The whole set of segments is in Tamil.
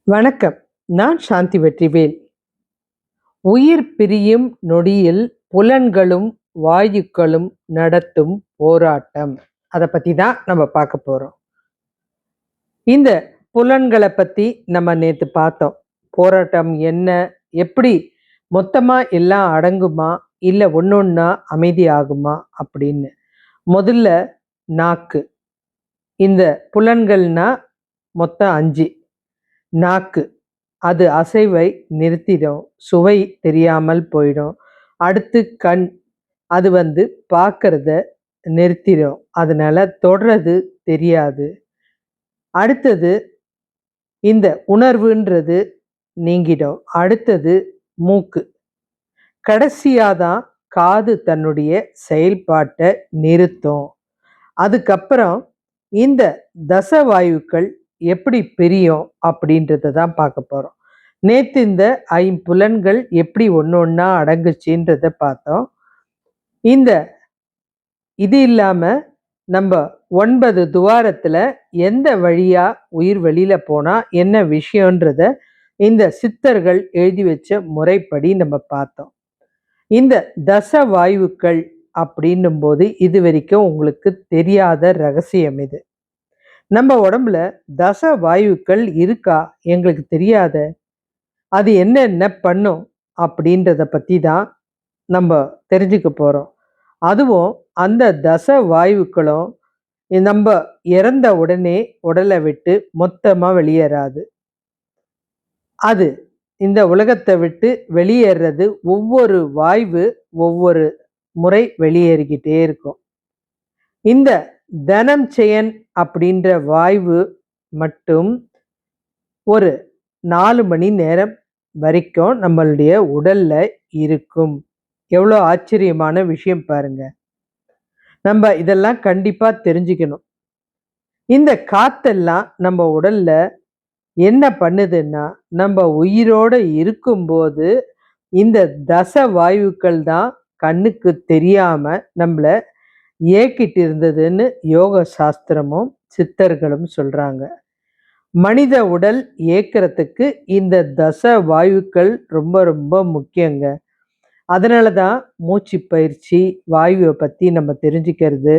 வணக்கம். நான் சாந்தி வெற்றிவேல். உயிர் பிரியும் நொடியில் புலன்களும் வாயுக்களும் நடத்தும் போராட்டம். அதை பத்தி தான் நம்ம பார்க்க போறோம். இந்த புலன்களை பத்தி நம்ம நேத்து பார்த்தோம். போராட்டம் என்ன? எப்படி மொத்தமா எல்லாம் அடங்குமா? இல்ல ஒண்ணொண்ணா அமைதி ஆகுமா? அப்படின்னு. முதல்ல நாக்கு. இந்த புலன்கள்னா மொத்தம் 5. நாக்கு. அது அசைவை நிறுத்திடும். சுவை தெரியாமல் போயிடும். அடுத்து கண். அது பார்க்கறத நிறுத்திடும். அதனால தொடுறது தெரியாது. அடுத்தது இந்த உணர்வுன்றது நீங்கிடும். அடுத்தது மூக்கு. கடைசியா தான் காது தன்னுடைய செயல்பாட்டை நிறுத்தும். அதுக்கப்புறம் இந்த தசவாயுக்கள் எப்படி பிரியும் அப்படின்றத தான் பார்க்க போறோம். நேத்து இந்த ஐம்புலன்கள் எப்படி ஒண்ணொண்ணா அடங்குச்சுன்றத பார்த்தோம். இது இல்லாம நம்ம 9 துவாரத்துல எந்த வழியா உயிர் வெளியில போனா என்ன விஷயம்ன்றத இந்த சித்தர்கள் எழுதி வச்ச முறைப்படி நம்ம பார்த்தோம். இந்த தசவாயுக்கள் அப்படின்னும் போது இது வரைக்கும் உங்களுக்கு தெரியாத ரகசியம் இது. நம்ம உடம்புல தசவாயுக்கள் இருக்கா? எங்களுக்கு தெரியாத. அது என்னென்ன பண்ணும் அப்படின்றத பத்தி தான் நம்ம தெரிஞ்சுக்க போறோம். அதுவும் அந்த தசவாயுக்களும் நம்ம இறந்த உடனே உடலை விட்டு மொத்தமா வெளியேறாது. அது இந்த உலகத்தை விட்டு வெளியேறது ஒவ்வொரு வாய்வு ஒவ்வொரு முறை வெளியேறிக்கிட்டே இருக்கும். இந்த தனம் செயன் அப்படின்ற வாய்வு மட்டும் ஒரு 4 மணி நேரம் வரைக்கும் நம்மளுடைய உடல்ல இருக்கும். எவ்வளோ ஆச்சரியமான விஷயம் பாருங்க. நம்ம இதெல்லாம் கண்டிப்பா தெரிஞ்சுக்கணும். இந்த காத்தெல்லாம் நம்ம உடல்ல என்ன பண்ணுதுன்னா, நம்ம உயிரோட இருக்கும்போது இந்த தச வாயுக்கள் தான் கண்ணுக்கு தெரியாம நம்மள ஏக்கிட்டு இருந்ததுன்னு யோக சாஸ்திரமும் சித்தர்களும் சொல்றாங்க. மனித உடல் ஏக்கிறதுக்கு இந்த தச வாயுக்கள் ரொம்ப ரொம்ப முக்கியங்க. அதனால தான் மூச்சு பயிற்சி, வாயுவை பத்தி நம்ம தெரிஞ்சுக்கிறது,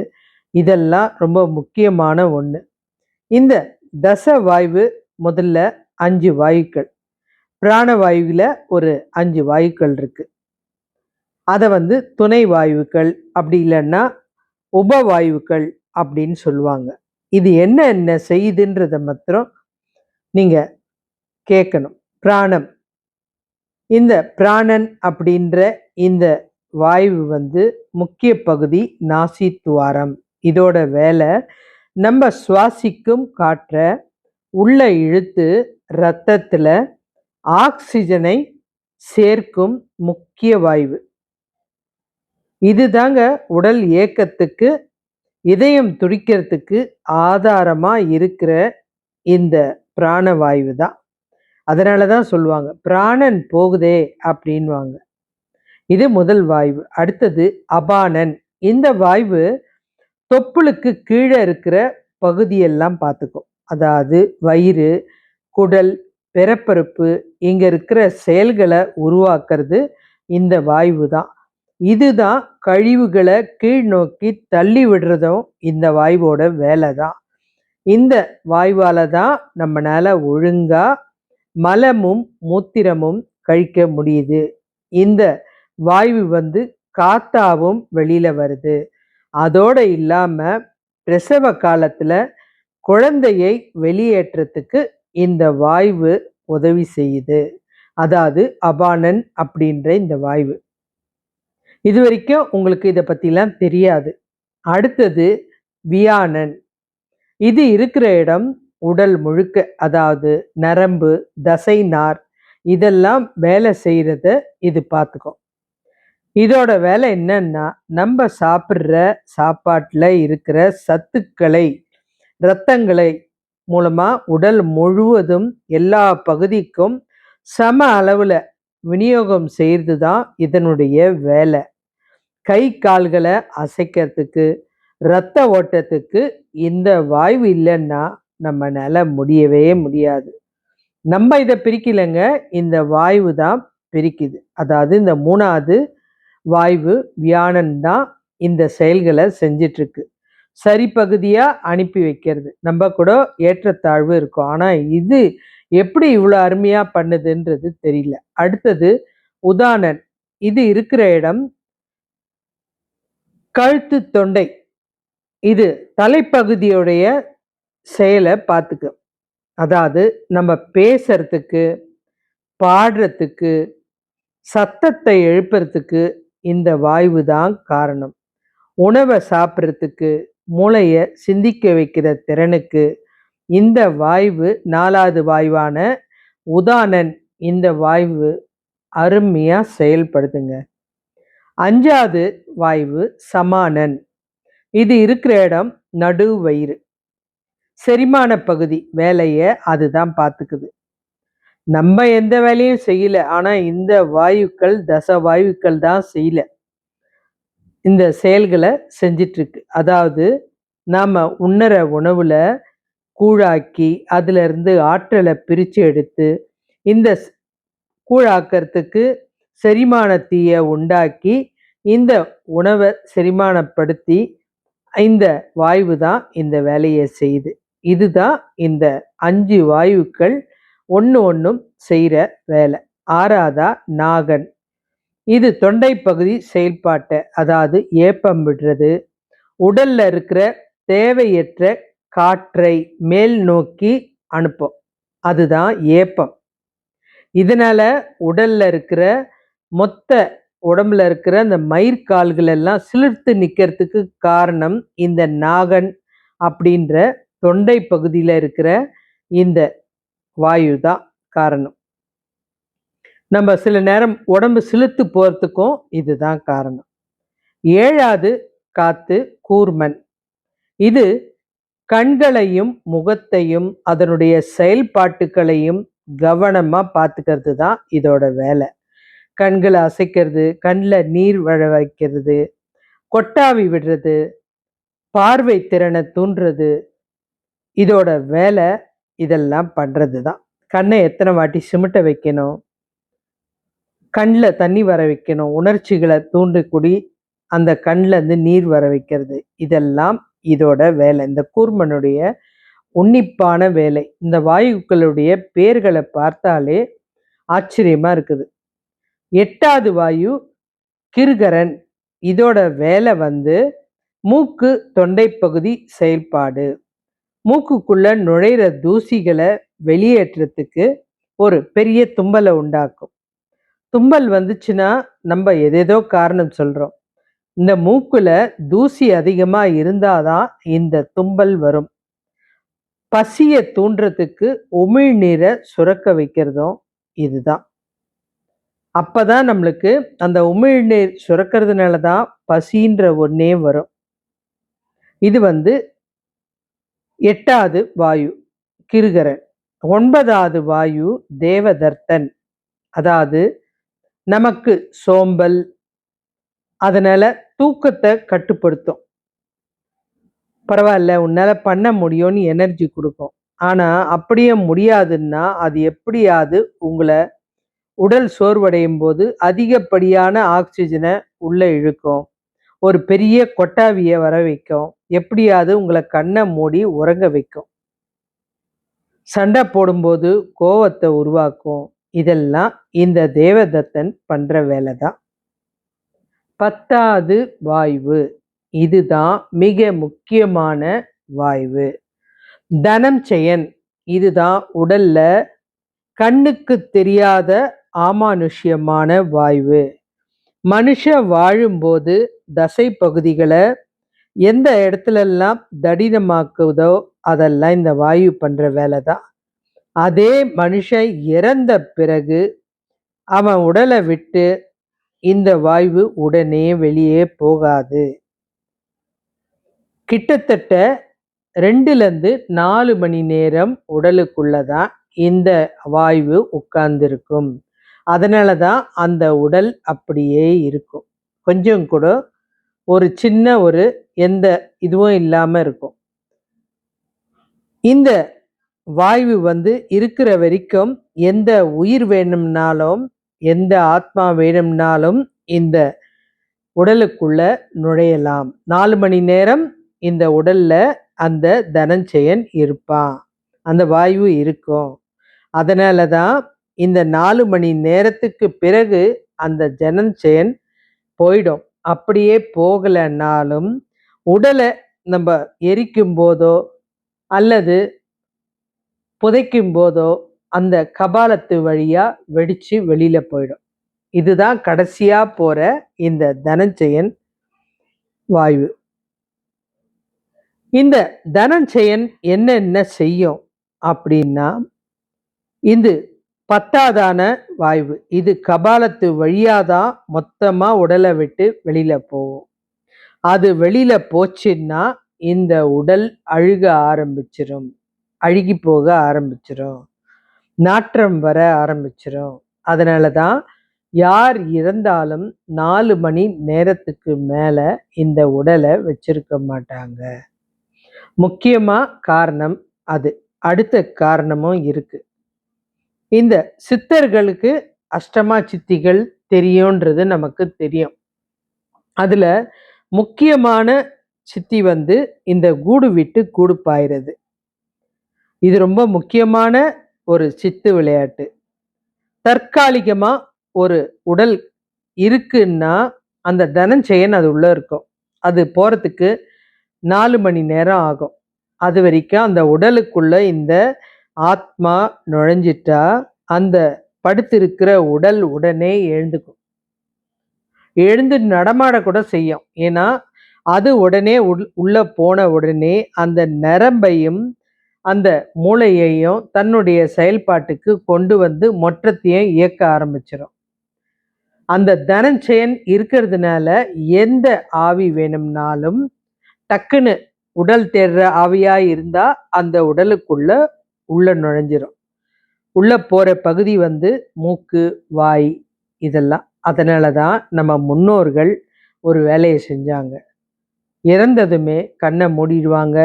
இதெல்லாம் ரொம்ப முக்கியமான ஒண்ணு. இந்த தச வாயு முதல்ல 5 வாயுக்கள். பிராணவாயுவில ஒரு 5 வாயுக்கள் இருக்கு. அத துணை வாயுக்கள் அப்படி இல்லைன்னா உபவாயுக்கள் அப்படின்னு சொல்லுவாங்க. இது என்ன என்ன செய்யுதுன்றத மாத்திரம் நீங்க கேட்கணும். பிராணம். இந்த பிராணன் அப்படின்ற இந்த வாயு முக்கிய பகுதி நாசி துவாரம். இதோட வேலை நம்ம சுவாசிக்கும் காற்றை உள்ள இழுத்து இரத்தத்துல ஆக்சிஜனை சேர்க்கும் முக்கிய வாயு. இதுதாங்க உடல் இயக்கத்துக்கு, இதயம் துடிக்கிறதுக்கு ஆதாரமா இருக்கிற இந்த பிராணவாயு தான். அதனாலதான் சொல்லுவாங்க பிராணன் போகுதே அப்படின்வாங்க. இது முதல் வாயு. அடுத்தது அபானன். இந்த வாயு தொப்புளுக்கு கீழே இருக்கிற பகுதியெல்லாம் பார்த்துக்கும். அதாவது வயிறு, குடல், பிறப்பருப்பு இங்க இருக்கிற செயல்களை உருவாக்குறது இந்த வாயு தான். இதுதான் கழிவுகளை கீழ் நோக்கி தள்ளி விடுறதும் இந்த வாயுவோட வேலை தான். இந்த வாயுவால தான் நம்மளால ஒழுங்கா மலமும் மூத்திரமும் கழிக்க முடியுது. இந்த வாயு காத்தாவும் வெளியில வருது. அதோட இல்லாம பிரசவ காலத்துல குழந்தையை வெளியேற்றத்துக்கு இந்த வாயு உதவி செய்யுது. அதாவது அபானன் அப்படின்ற இந்த வாயு. இது வரைக்கும் உங்களுக்கு இதை பத்திலாம் தெரியாது. அடுத்தது வியானன். இது இருக்கிற இடம் உடல் முழுக்க, அதாவது நரம்பு, தசை நார் இதெல்லாம் வேலை செய்யறத இது பார்த்துக்கும். இதோட வேலை என்னன்னா, நம்ம சாப்பிட்ற சாப்பாட்டுல இருக்கிற சத்துக்களை இரத்தங்களை மூலமா உடல் முழுவதும் எல்லா பகுதிக்கும் சம அளவுல விநியோகம் செய்யறது தான் இதனுடைய வேலை. கை கால்களை அசைக்கிறதுக்கு, இரத்த ஓட்டத்துக்கு இந்த வாயு இல்லைன்னா நம்மளால முடியவே முடியாது. நம்ம இதை பிரிக்கலைங்க, இந்த வாயு தான் பிரிக்குது. அதாவது இந்த 3வது வாயு வியாழன் தான் இந்த செயல்களை செஞ்சிட்டு இருக்கு. சரி பகுதியா அனுப்பி வைக்கிறது. நம்ம கூட ஏற்றத்தாழ்வு இருக்கும். ஆனா இது எப்படி இவ்வளோ அருமையா பண்ணுதுன்றது தெரியல. அடுத்தது உதானன். இது இருக்கிற இடம் கழுத்து தொண்டை. இது தலைப்பகுதியுடைய செயலை பார்த்துக்க. அதாவது நம்ம பேசுறதுக்கு, பாடுறதுக்கு, சத்தத்தை எழுப்புறதுக்கு இந்த வாயு தான் காரணம். உணவை சாப்பிட்றதுக்கு, மூளைய சிந்திக்க வைக்கிற திறனுக்கு இந்த வாயு 4வது வாயுவான உதானன் இந்த வாயு அருமையா செயல்படுதுங்க. 5வது வாயு சமானன். இது இருக்கிற இடம் நடு வயிறு. செரிமான பகுதி வேலையை அதுதான் பார்த்துக்குது. நம்ம எந்த வேலையும் செய்யல. ஆனா இந்த வாயுக்கள் தச வாயுக்கள் தான் செய்யல. இந்த செயல்களை செஞ்சிட்டு இருக்கு. அதாவது நாம உண்ணற உணவுல கூழாக்கி அதுல இருந்து ஆற்றலை பிரிச்சு எடுத்து இந்த கூழாக்கிறதுக்கு செரிமான தீயை உண்டாக்கி இந்த உணவை செரிமானப்படுத்தி இந்த வாயு தான் இந்த வேலையை செய்யுது. இதுதான் இந்த 5 வாயுக்கள் ஒன்றும் செய்கிற வேலை. 6வதா நாகன். இது தொண்டை பகுதி செயல்பாட்டை, அதாவது ஏப்பம் விடுறது, உடல்ல இருக்கிற தேவையற்ற காற்றை மேல் நோக்கி அனுப்பும். அதுதான் ஏப்பம். இதனால உடல்ல இருக்கிற மொத்த உடம்புல இருக்கிற அந்த மயிர்கால்கள் எல்லாம் சிலிர்த்து நிற்கிறதுக்கு காரணம் இந்த நாகன் அப்படின்ற தொண்டை பகுதியில் இருக்கிற இந்த வாயு தான் காரணம். நம்ம சில நேரம் உடம்பு சிலிர்த்து போகிறதுக்கும் இதுதான் காரணம். 7வது காத்து கூர்மன். இது கண்களையும் முகத்தையும் அதனுடைய செயல்பாட்டுகளையும் கவனமா பார்த்துக்கிறது தான் இதோட வேலை. கண்களை அசைக்கிறது, கண்ணில் நீர் வழ வைக்கிறது, கொட்டாவி விடுறது, பார்வை திறனை தூண்டுறது, இதோட வேலை இதெல்லாம் பண்றது தான். கண்ணை எத்தனை வாட்டி சிமிட்ட வைக்கணும், கண்ணில் தண்ணி வர வைக்கணும், உணர்ச்சிகளை தூண்டக்கூடி அந்த கண்ணில் இருந்து நீர் வர வைக்கிறது, இதெல்லாம் இதோட வேலை. இந்த கூர்மனுடைய உன்னிப்பான வேலை. இந்த வாயுக்களுடைய பேர்களை பார்த்தாலே ஆச்சரியமா இருக்குது. 8வது வாயு கிருகரன். இதோட வேலை மூக்கு தொண்டை பகுதி செயல்பாடு. மூக்குக்குள்ள நுழையிற தூசிகளை வெளியேற்றத்துக்கு ஒரு பெரிய தும்பலை உண்டாக்கும். தும்பல் வந்துச்சுன்னா நம்ம எதேதோ காரணம் சொல்றோம். இந்த மூக்குல தூசி அதிகமா இருந்தாதான் இந்த தும்பல் வரும். பசியை தூண்டுறதுக்கு உமிழ்நீரை சுரக்க வைக்கிறதும் இதுதான். அப்பதான் நம்மளுக்கு அந்த உமிழ்நீர் சுரக்கிறதுனால தான் பசின்ற ஒன்னே வரும். இது 8வது வாயு கிருகரன். 9வது வாயு தேவதர்த்தன். அதாவது நமக்கு சோம்பல், அதனால தூக்கத்தை கட்டுப்படுத்தும். பரவாயில்ல, உன்னால பண்ண முடியும்னு எனர்ஜி கொடுக்கும். ஆனா அப்படியே முடியாதுன்னா அது எப்படியாவது உங்களை உடல் சோர்வடையும் போது அதிகப்படியான ஆக்சிஜனை உள்ள இழுக்கும். ஒரு பெரிய கொட்டாவியை வர வைக்கும். எப்படியாவது உங்களை கண்ணை மூடி உறங்க வைக்கும். சண்டை போடும்போது கோவத்தை உருவாக்கும். இதெல்லாம் இந்த தேவதத்தன் பண்ற வேலை தான். 10வது வாயு. இதுதான் மிக முக்கியமான வாயு. தனஞ்செயன். இதுதான் உடல்ல கண்ணுக்கு தெரியாத அமானுஷ்யமான வாயு. மனுஷ வாழும்போது தசை பகுதிகளை எந்த இடத்துலலாம் தடினமாக்குதோ அதெல்லாம் இந்த வாயு பண்ற வேலை தான். அதே மனுஷன் இறந்த பிறகு அவன் உடலை விட்டு இந்த வாயு உடனே வெளியே போகாது. கிட்டத்தட்ட 2லிருந்து 4 மணி நேரம் உடலுக்குள்ளதான் இந்த வாயு உட்கார்ந்திருக்கும். அதனாலதான் அந்த உடல் அப்படியே இருக்கும். கொஞ்சம் கூட ஒரு சின்ன எந்த இதுவும் இல்லாம இருக்கும். இந்த வாயு இருக்கிற வரைக்கும் எந்த உயிர் வேணும்னாலும், எந்த ஆத்மா வேணும்னாலும் இந்த உடலுக்குள்ள நுழையலாம். 4 மணி நேரம் இந்த உடல்ல அந்த தனஞ்செயன் இருப்பான். அந்த வாயு இருக்கும். அதனால தான் இந்த 4 மணி நேரத்துக்கு பிறகு அந்த ஜனஞ்செயன் போயிடும். அப்படியே போகலன்னாலும் உடலை நம்ம எரிக்கும் போதோ அல்லது புதைக்கும் போதோ அந்த கபாலத்து வழியா வெடிச்சு வெளியில போயிடும். இதுதான் கடைசியா போற இந்த தனஞ்செயன் வாயு. இந்த தனஞ்செயன் என்னென்ன செய்யும் அப்படின்னா, இது 10ஆவதான வாயு. இது கபாலத்து வழியாதான் மொத்தமா உடலை விட்டு வெளியில போகும். அது வெளியில போச்சுன்னா இந்த உடல் அழுக ஆரம்பிச்சிடும், அழுகி போக ஆரம்பிச்சிடும், நாற்றம் வர ஆரம்பிச்சிடும். அதனாலதான் யார் இறந்தாலும் 4 மணி நேரத்துக்கு மேல இந்த உடலை வச்சிருக்க மாட்டாங்க. முக்கியமா காரணம் அது. அடுத்த காரணமும் இருக்கு. இந்த சித்தர்களுக்கு அஷ்டமா சித்திகள் தெரியும்ன்றது நமக்கு தெரியும். அதுல முக்கியமான சித்தி இந்த கூடு விட்டு கூடு பாயிறது. இது ரொம்ப முக்கியமான ஒரு சித்து விளையாட்டு. தற்காலிகமா ஒரு உடல் இருக்குன்னா அந்த தனஞ்செயன் அது உள்ள இருக்கும். அது போறதுக்கு 4 மணி நேரம் ஆகும். அது வரைக்கும் அந்த உடலுக்குள்ள இந்த ஆத்மா நுழைஞ்சிட்டா அந்த படுத்திருக்கிற உடல் உடனே எழுந்துக்கும். எழுந்து நடமாட கூட செய்யும். ஏன்னா அது உடனே உள்ள போன உடனே அந்த நரம்பையும் அந்த மூளையையும் தன்னுடைய செயல்பாட்டுக்கு கொண்டு மொற்றத்தையும் இயக்க ஆரம்பிச்சிடும். அந்த தனஞ்செயன் இருக்கிறதுனால எந்த ஆவி வேணும்னாலும் டக்குன்னு உடல் தேடுற ஆவியா இருந்தா அந்த உடலுக்குள்ள உள்ள நுழைஞ்சிரும். உள்ள போற பகுதி மூக்கு, வாய் இதெல்லாம். அதனாலதான் நம்ம முன்னோர்கள் ஒரு வேலையை செஞ்சாங்க. இறந்ததுமே கண்ணை மூடிடுவாங்க,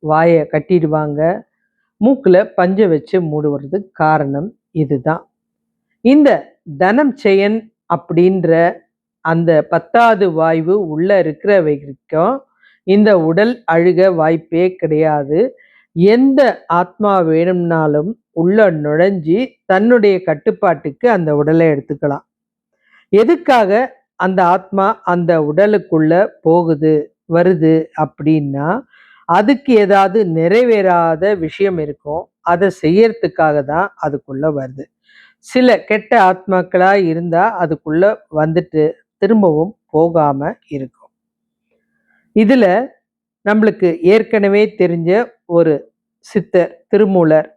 வாயை கட்டிடுவாங்க, மூக்குல பஞ்சை வச்சு மூடுவதுக்கு காரணம் இதுதான். இந்த தனஞ்செயன் அப்படின்ற அந்த 10ஆவது வாயு உள்ள இருக்கிற வரைக்கும் இந்த உடல் அழுக வாய்ப்பே கிடையாது. எந்த ஆத்மா வேணும்னாலும் உள்ள நுழைஞ்சி தன்னுடைய கட்டுப்பாட்டுக்கு அந்த உடலை எடுத்துக்கலாம். எதுக்காக அந்த ஆத்மா அந்த உடலுக்குள்ள போகுது வருது அப்படின்னா, அதுக்கு ஏதாவது நிறைவேறாத விஷயம் இருக்கும். அதை செய்யறதுக்காக தான் அதுக்குள்ள வருது. சில கெட்ட ஆத்மாக்களா இருந்தா அதுக்குள்ள வந்துட்டு திரும்பவும் போகாம இருக்கும். இதுல நம்மளுக்கு ஏற்கனவே தெரிஞ்ச ஒரு சித்தர் திருமூலர்,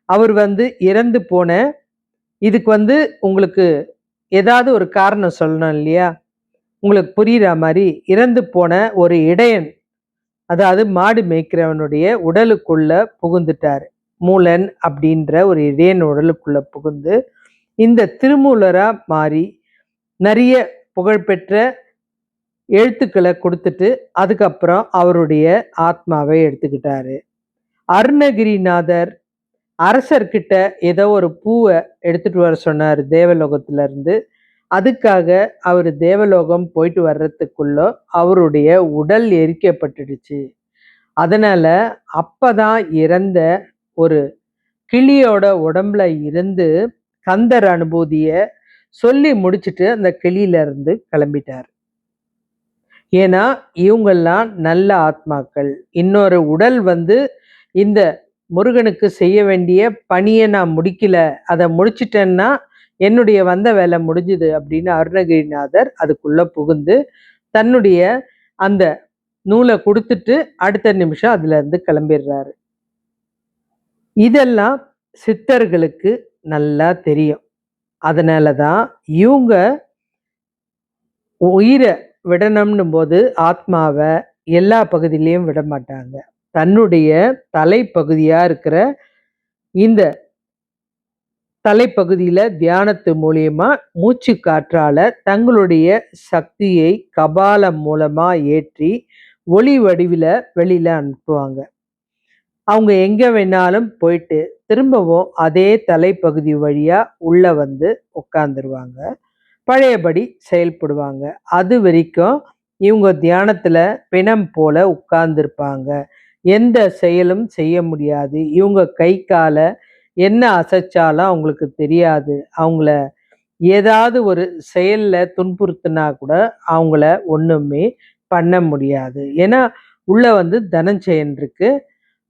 அவர் இறந்து போன இதுக்கு உங்களுக்கு ஏதாவது ஒரு காரணம் சொல்லணும் இல்லையா? உங்களுக்கு புரியுற மாதிரி இறந்து போன ஒரு இடையன், அதாவது மாடு மேய்க்கிறவனுடைய உடலுக்குள்ள புகுந்துட்டாரு. மூலன் அப்படின்ற ஒரு இடையன் உடலுக்குள்ள புகுந்து இந்த திருமூலரா மாறி நிறைய புகழ்பெற்ற எழுத்துக்களை கொடுத்துட்டு அதுக்கப்புறம் அவருடைய ஆத்மாவை எடுத்துக்கிட்டாரு. அருணகிரிநாதர் அரசர்கிட்ட ஏதோ ஒரு பூவை எடுத்துட்டு வர சொன்னார் தேவலோகத்துல இருந்து. அதுக்காக அவர் தேவலோகம் போயிட்டு வர்றதுக்குள்ள அவருடைய உடல் எரிக்கப்பட்டுடுச்சு. அதனால அப்பதான் இறந்த ஒரு கிளியோட உடம்புல இருந்து கந்தர் அனுபூதிய சொல்லி முடிச்சுட்டு அந்த கிளியில இருந்து கிளம்பிட்டார். ஏன்னா இவங்கெல்லாம் நல்ல ஆத்மாக்கள். இன்னொரு உடல் இந்த முருகனுக்கு செய்ய வேண்டிய பணியை நான் முடிக்கல, அதை முடிச்சிட்டேன்னா என்னுடைய வந்த வேலை முடிஞ்சுது அப்படின்னு அருணகிரிநாதர் அதுக்குள்ள புகுந்து தன்னுடைய அந்த நூலை கொடுத்துட்டு அடுத்த நிமிஷம் அதுல இருந்து கிளம்பிடுறாரு. இதெல்லாம் சித்தர்களுக்கு நல்லா தெரியும். அதனாலதான் இவங்க உயிரை விடணும்னு போது ஆத்மாவை எல்லா பகுதியிலையும் விட மாட்டாங்க. தன்னுடைய தலைப்பகுதியா இருக்கிற இந்த தலைப்பகுதியில தியானத்து மூலியமா மூச்சு காற்றால தங்களுடைய சக்தியை கபாலம் மூலமா ஏற்றி ஒளி வடிவில வெளியில அனுப்புவாங்க. அவங்க எங்க வேணாலும் போயிட்டு திரும்பவும் அதே தலைப்பகுதி வழியா உள்ள வந்து உட்காந்துருவாங்க. பழையபடி செயல்படுவாங்க. அது வரைக்கும் இவங்க தியானத்துல பிணம் போல உட்கார்ந்திருப்பாங்க. எந்த செயலும் செய்ய முடியாது. இவங்க கை கால என்ன அசைச்சாலும் அவங்களுக்கு தெரியாது. அவங்கள ஏதாவது ஒரு செயல்ல துன்புறுத்தினா கூட அவங்கள ஒண்ணுமே பண்ண முடியாது. ஏன்னா உள்ள வந்து தனஞ்செயன் இருக்கு.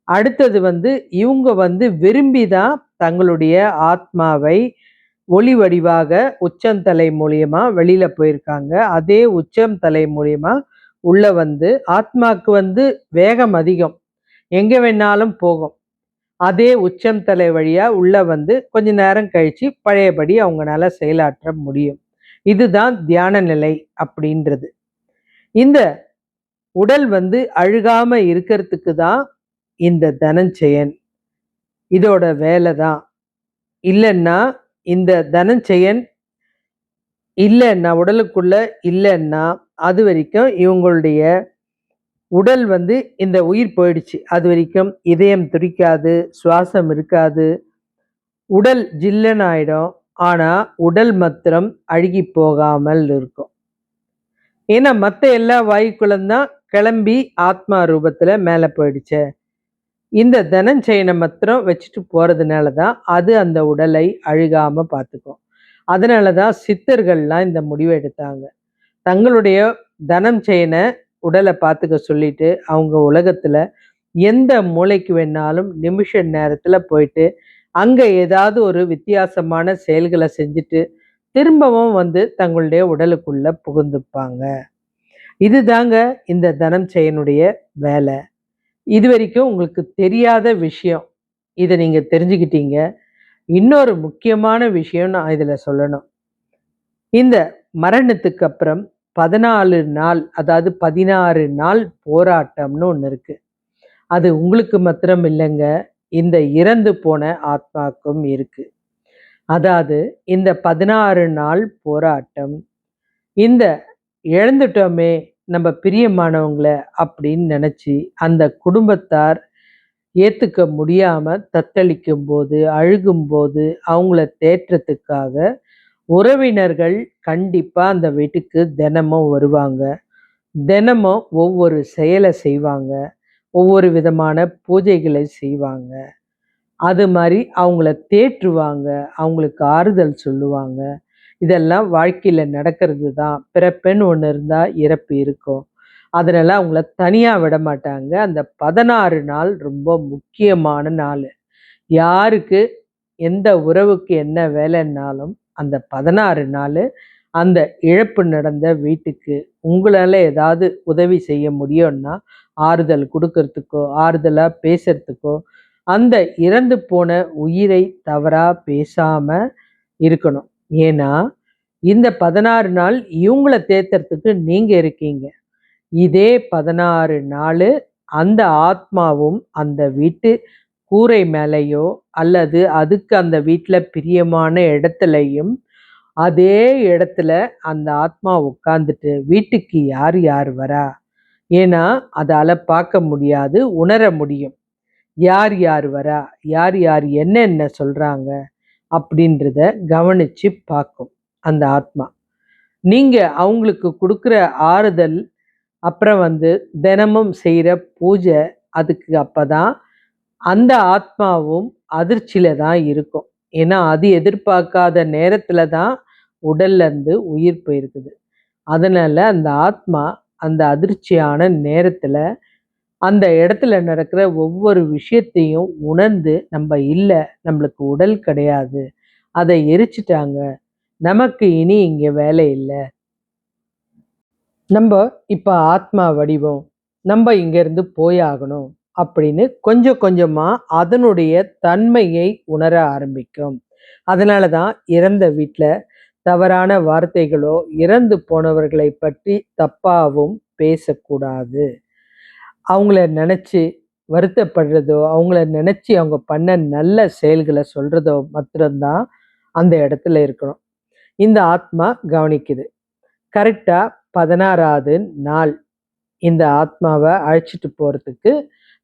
அடுத்தது வந்து இவங்க வந்து விரும்பி தான் தங்களுடைய ஆத்மாவை ஒளி வடிவாக உச்சந்தலை மூலியமா வெளியில போயிருக்காங்க. அதே உச்சம் தலை மூலியமா உள்ள வந்து ஆத்மாக்கு வந்து வேகம் அதிகம். எங்க வேணாலும் போகும். அதே உச்சம் தலை வழியா உள்ள வந்து கொஞ்ச நேரம் கழிச்சு பழையபடி அவங்கனால செயலாற்ற முடியும். இதுதான் தியான நிலை அப்படின்றது. இந்த உடல் வந்து அழுகாம இருக்கிறதுக்கு தான் இந்த தனஞ்செயன். இதோட வேலை தான். இல்லன்னா இந்த தனஞ்செயன் இல்லன்னா உடலுக்குள்ள இல்லன்னா, அது வரைக்கும் இவங்களுடைய உடல் வந்து இந்த உயிர் போயிடுச்சு. அது வரைக்கும் இதயம் துடிக்காது, சுவாசம் இருக்காது. உடல் ஜில்லுன்னு ஆயிடும். ஆனா, உடல் மாத்திரம் அழுகி போகாமல் இருக்கும். ஏன்னா, மத்த எல்லா வாயுக்களும் தான் கிளம்பி ஆத்மா ரூபத்துல மேல போயிடுச்சே. இந்த தனஞ்செயன மாத்திரம் வச்சுட்டு போறதுனால தான், அது அந்த உடலை அழுகாம பார்த்துக்கும். அதனால தான் சித்தர்கள்லாம் இந்த முடிவு எடுத்தாங்க. தங்களுடைய தனஞ்செயன உடல பார்த்துக்க சொல்லிட்டு, அவங்க உலகத்துல எந்த மூலைக்கு வேணாலும் நிமிஷ நேரத்துல போயிட்டு, அங்க ஏதாவது ஒரு வித்தியாசமான செயல்கள செஞ்சுட்டு, திரும்பவும் வந்து தங்களுடைய உடலுக்குள்ள புகுந்துப்பாங்க. இதுதாங்க இந்த தனஞ்செயனுடைய வேல. இதுவரைக்கும் உங்களுக்கு தெரியாத விஷயம். இத நீங்க தெரிஞ்சுக்கிட்டீங்க. இன்னொரு முக்கியமான விஷயம் நான் இதுல சொல்லணும். இந்த மரணத்துக்கு அப்புறம் 14 நாள், அதாவது 16 நாள் போராட்டம்னு ஒண்ணு இருக்கு. அது உங்களுக்கு மாத்திரம் இல்லங்க. இந்த இறந்து போன ஆத்மாக்கும் இருக்கு. அதாவது இந்த 16 நாள் போராட்டம், இந்த இழந்துட்டோமே நம்ம பிரியமானவங்கள அப்படின்னு நெனச்சு, அந்த குடும்பத்தார் ஏத்துக்க முடியாம தத்தளிக்கும்போது, அழுகும்போது, அவங்கள தேற்றத்துக்காக உறவினர்கள் கண்டிப்பா அந்த வீட்டுக்கு தினமும் வருவாங்க. தினமும் ஒவ்வொரு செயல செய்வாங்க. ஒவ்வொரு விதமான பூஜைகளை செய்வாங்க. அது மாரி அவங்கள தேற்றுவாங்க. அவங்களுக்கு ஆறுதல் சொல்லுவாங்க. இதெல்லாம் வாழ்க்கையில நடக்கிறது தான். பிறப்புன்னு ஒண்ணு இருந்தா இறப்பு இருக்கும். அதனால அவங்கள தனியா விடமாட்டாங்க. அந்த 16 நாள் ரொம்ப முக்கியமான நாளு. யாருக்கு எந்த உறவுக்கு என்ன வேலைன்னாலும், அந்த 16 நாளு அந்த இழப்பு நடந்த வீட்டுக்கு உங்களால ஏதாவது உதவி செய்ய முடியும்னா, ஆறுதல் குடுக்கறதுக்கோ, ஆறுதலா பேசுறதுக்கோ, அந்த இறந்து போன உயிரை தவறா பேசாம இருக்கணும். ஏன்னா, இந்த 16 நாள் இவங்கள தேத்துறதுக்கு நீங்க இருக்கீங்க. இதே 16 நாளு அந்த ஆத்மாவும் அந்த வீட்டு கூரை மேலயோ, அல்லது அதுக்கு அந்த வீட்ல பிரியமான இடத்துலயும், அதே இடத்துல அந்த ஆத்மா உட்கார்ந்துட்டு, வீட்டுக்கு யார் யார் வரா? ஏன்னா, அதால பார்க்க முடியாது, உணர முடியும். யார் யார் வரா? யார் யார் என்னென்ன சொல்றாங்க? அப்படின்றத கவனிச்சு பார்க்கும் அந்த ஆத்மா. நீங்க அவங்களுக்கு குடுக்குற ஆறுதல், அப்புறம் வந்து தினமும் செய்ற பூஜை, அதுக்கு அப்பதான் அந்த ஆத்மாவும் அதிர்ச்சியில தான் இருக்கும். ஏன்னா, அது எதிர்பார்க்காத நேரத்துல தான் உடல்ல இருந்து உயிர் போயிருக்குது. அதனால அந்த ஆத்மா அந்த அதிர்ச்சியான நேரத்துல, அந்த இடத்துல நடக்கிற ஒவ்வொரு விஷயத்தையும் உணர்ந்து, "நம்ப இல்ல, நம்மளுக்கு உடல் கிடையாது. அத எரிச்சுட்டாங்க. நமக்கு இனி இங்க வேலை இல்ல. நம்ப இப்ப ஆத்மா வடிவம். நம்ப இங்கேருந்து போயாகணும்." அப்படின்னு கொஞ்சம் கொஞ்சமா அதனுடைய தன்மையை உணர ஆரம்பிக்கும். அதனால தான் இறந்த வீட்ல தவறான வார்த்தைகளோ, இறந்து போனவர்களை பற்றி தப்பாவும் பேசக்கூடாது. அவங்கள நெனச்சு வருத்தப்படுறதோ, அவங்கள நெனச்சு அவங்க பண்ண நல்ல செயல்கள சொல்றதோ மாத்திரம் தான் அந்த இடத்துல இருக்கணும். இந்த ஆத்மா கவனிக்குது. கரெக்ட்டா 16வது நாள் இந்த ஆத்மாவ அழைச்சிட்டு போறதுக்கு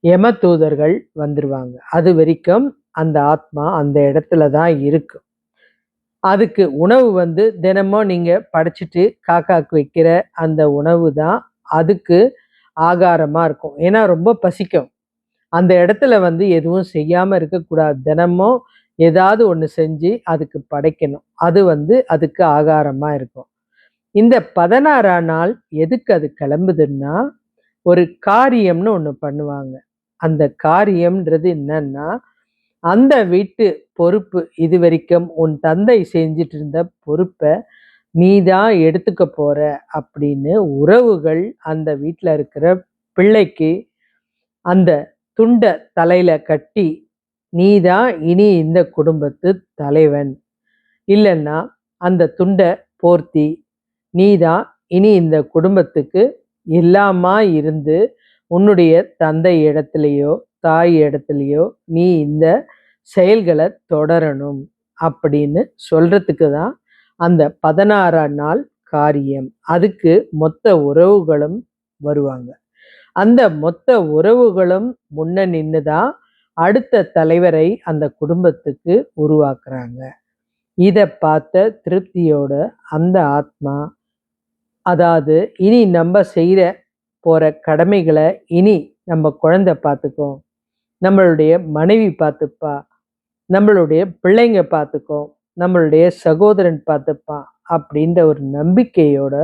யமதூதர்கள் வந்துருவாங்க. அது வரைக்கும் அந்த ஆத்மா அந்த இடத்துல தான் இருக்கு. அதுக்கு உணவு வந்து தினமும் நீங்க படைச்சிட்டு காக்காக்கு வைக்கிற அந்த உணவு தான் அதுக்கு ஆகாரமா இருக்கும். ஏன்னா ரொம்ப பசிக்கும். அந்த இடத்துல வந்து எதுவும் செய்யாம இருக்கக்கூடாது. தினமும் ஏதாவது ஒண்ணு செஞ்சு அதுக்கு படைக்கணும். அது வந்து அதுக்கு ஆகாரமா இருக்கும். இந்த 16ஆம் நாள் எதுக்கு அது கிளம்புதுன்னா, ஒரு காரியம்னு ஒண்ணு பண்ணுவாங்க. அந்த காரியம்ன்றது என்னன்னா, அந்த வீட்டு பொறுப்பு இதுவரைக்கும் உன் தந்தை செஞ்சுட்டு இருந்த பொறுப்ப நீ தான் எடுத்துக்க போற அப்படின்னு உறவுகள் அந்த வீட்ல இருக்கிற பிள்ளைக்கு அந்த துண்ட தலையில கட்டி, நீ தான் இனி இந்த குடும்பத்து தலைவன். இல்லன்னா அந்த துண்ட போர்த்தி, நீ தான் இனி இந்த குடும்பத்துக்கு எல்லாமா இருந்து, உன்னுடைய தந்தை இடத்திலேயோ, தாய் இடத்திலேயோ நீ இந்த செயல்கள தொடரணும். அப்படின்னு சொல்றதுக்கு தான் அந்த 16ஆம் நாள் காரியம். அதுக்கு மொத்த உறவுகளும் வருவாங்க. அந்த மொத்த உறவுகளும் முன்ன நின்னு தான் அடுத்த தலைவரை அந்த குடும்பத்துக்கு உருவாக்குறாங்க. இத பார்த்த திருப்தியோட அந்த ஆத்மா, அதாவது இனி நம்ப செய்ற போற கடமைகள இனி நம்ம குழந்தை பார்த்துக்கும். நம்மளுடைய மனைவி பார்த்துப்பா. நம்மளுடைய பிள்ளைங்க பார்த்துக்கும். நம்மளுடைய சகோதரன் பார்த்துப்பான். அப்படின்ற ஒரு நம்பிக்கையோட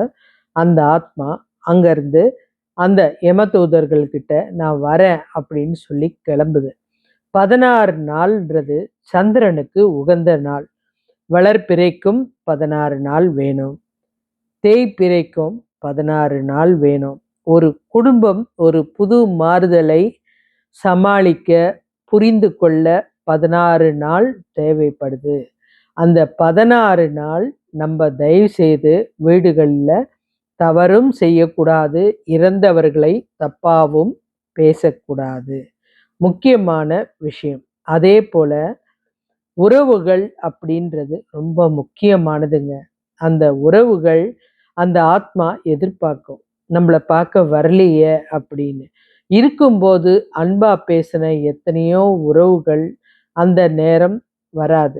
அந்த ஆத்மா அங்கருந்து அந்த யமதூதர்கள் கிட்ட நான் வரேன் அப்படின்னு சொல்லி கிளம்புது. 16 நாள்ன்றது சந்திரனுக்கு உகந்த நாள். வளர்பிறைக்கும் 16 நாள் வேணும். தேய்பிறைக்கும் 16 நாள் வேணும். ஒரு குடும்பம் ஒரு புது மாறுதலை சமாளிக்க, புரிந்து கொள்ள 16 நாள் தேவைப்படுது. அந்த 16 நாள் நம்ம தயவு செய்து வீடுகள்ல தவறும் செய்யக்கூடாது. இறந்தவர்களை தப்பாவும் பேசக்கூடாது. முக்கியமான விஷயம். அதே போல உறவுகள் அப்படின்றது ரொம்ப முக்கியமானதுங்க. அந்த உறவுகள் அந்த ஆத்மா எதிர்பார்க்கும். நம்மள பார்க்க வரலையே அப்படின்னு. இருக்கும்போது அன்பா பேசின எத்தனையோ உறவுகள் அந்த நேரம் வராது.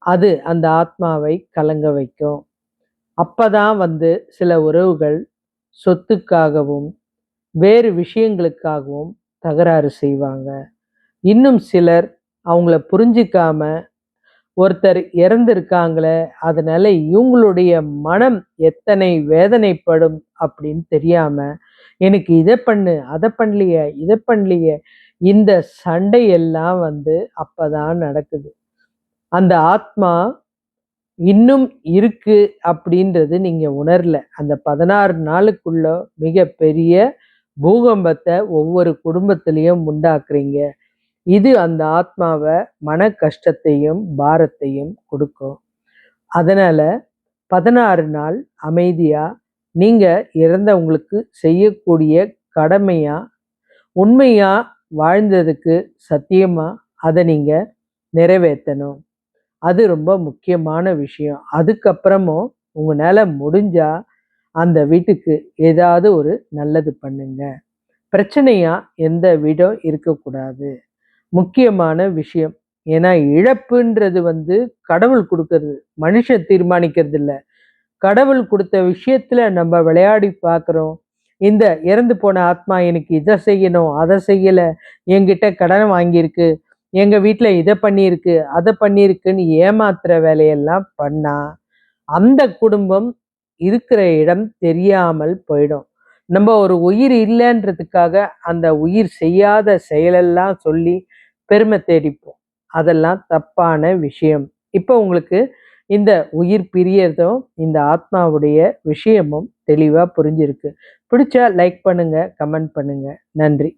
அது அந்த ஆத்மாவை கலங்க வைக்கும். அப்பதான் வந்து சில உறவுகள் சொத்துக்காகவும், வேறு விஷயங்களுக்காகவும் தகராறு செய்வாங்க. இன்னும் சிலர் அவங்கள புரிஞ்சுக்காம, ஒருத்தர் இறந்திருக்காங்களே, அதனால இவங்களுடைய மனம் எத்தனை வேதனைப்படும் அப்படின்னு தெரியாம, எனக்கு இத பண்ணு, அத பண்ணலையே, இத பண்ணலையே, இந்த சண்டையெல்லாம் வந்து அப்பதான் நடக்குது. அந்த ஆத்மா இன்னும் இருக்கு அப்படின்றது நீங்க உணரல. அந்த 16 நாளுக்குள்ள மிகப்பெரிய பூகம்பத்த ஒவ்வொரு குடும்பத்திலயும் உண்டாக்குறீங்க. இது அந்த ஆத்மாவ மன கஷ்டத்தையும், பாரத்தையும் குடுக்கும். அதனால 16 நாள் அமைதியா, நீங்க இறந்தவங்களுக்கு செய்யக்கூடிய கடமையா, உண்மையா வாழ்ந்ததுக்கு சத்தியமா அத நீங்க நிறைவேத்தணும். அது ரொம்ப முக்கியமான விஷயம். அதுக்கப்புறமும் உங்கனால முடிஞ்சா, அந்த வீட்டுக்கு ஏதாவது ஒரு நல்லது பண்ணுங்க. பிரச்சனையா எந்த வீடும் இருக்கக்கூடாது. முக்கியமான விஷயம். ஏன்னா இழப்புன்றது வந்து கடவுள் குடுக்கறது. மனுஷன் தீர்மானிக்கிறது இல்ல. கடவுள் குடுத்த விஷயத்துல நம்ம விளையாடி பார்க்குறோம். இந்த இறந்து போன ஆத்மா எனக்கு இத செய்யணும், அத செய்யல, என்கிட்ட கடன் வாங்கியிருக்கு, எங்க வீட்ல இத பண்ணியிருக்கு, அத பண்ணியிருக்குன்னு ஏமாத்துற வேலையெல்லாம் பண்ணா, அந்த குடும்பம் இருக்கிற இடம் தெரியாமல் போயிடும். நம்ம ஒரு உயிர் இல்லன்றதுக்காக அந்த உயிர் செய்யாத செயலெல்லாம் சொல்லி பெருமை தேடிப்போம். அதெல்லாம் தப்பான விஷயம். இப்போ உங்களுக்கு இந்த உயிர் பிரியறதும், இந்த ஆத்மாவுடைய விஷயமும் தெளிவா புரிஞ்சிருக்கு. பிடிச்சா லைக் பண்ணுங்க, கமெண்ட் பண்ணுங்க. நன்றி.